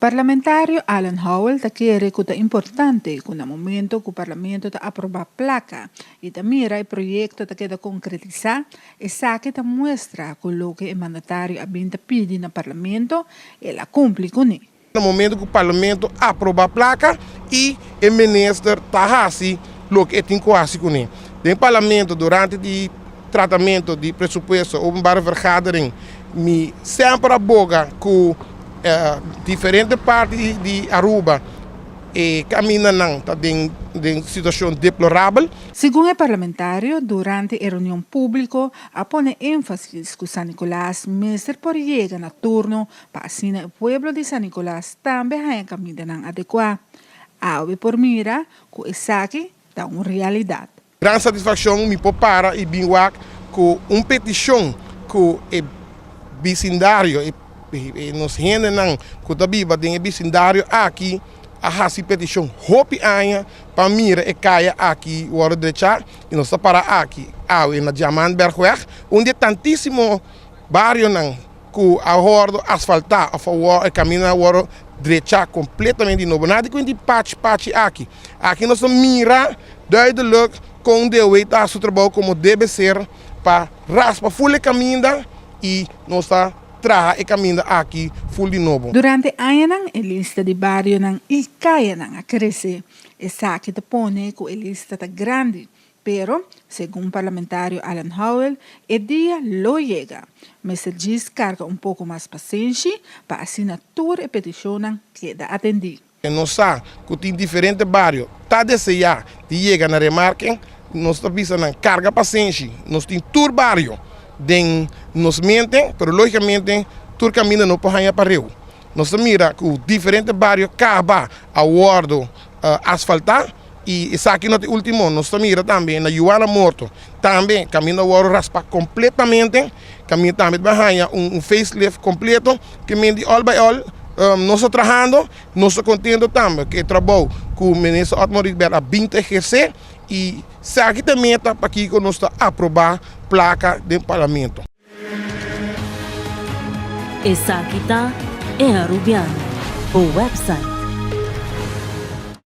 Parlamentario Alan Howell quiere que es importante que en el momento que el Parlamento aprueba placa y mira el proyecto que queda concretizar, esa que muestra con lo que el mandatario había pedido en el Parlamento y la cumple con él. No momento que o parlamento aprova a placa e o ministro está assim o que tem quase com ele. No parlamento durante o tratamento de presupuesto openbare vergadering me sempre aboga com diferentes partes de Aruba e caminham em situação deplorável. Según el parlamentario, durante la reunión pública, pone énfasis que San Nicolás, ministro por llegar a turno, para así el pueblo de San Nicolás también haya caminado adecuado. Algo por mira que esa aquí da una realidad. Gran satisfação me para e bem com uma petição que o vecindário e nos rende não que também tem vecindário aqui a essa petição hope aia para mira e caia aqui o hora de chá e nós para aqui na Diamantbergweg onde tantíssimo bairro não que a hora asfaltar a favor e caminho a hora direita completamente novo nada que de parte aqui nós mira duidelijk com de oita seu trabalho como deve ser para raspa full caminho e nós traga e caminho aqui full de novo. Durante años, a lista de barrios e caia a crescer. Essa que te pone que a lista está grande, pero, según el parlamentario Alan Howell, el día lo llega. Mr. Gis carga un poco más paciencia para assinatura e petição queda atendida. Nós sabemos que tem diferentes barrios, está desejando de chegar na remarca, nós estamos pensando carga paciência, nós temos todo barrio. Nos mentem, mas logicamente, todo caminho não pode ir para o rio. Nós mira que os diferentes bairros acabam a hora asfaltar e isso aqui no último, nós mira também na Joana Morto, também caminho a hora raspar completamente, caminho também para facelift completo, que me de all by all, nós estamos trabalhando, nós estamos contentes também que trabalho com o ministro Otmar Rivera a 20 exercer e se aqui também está para que nós aprovar placa do parlamento. Essa aqui está é Arubiano, o website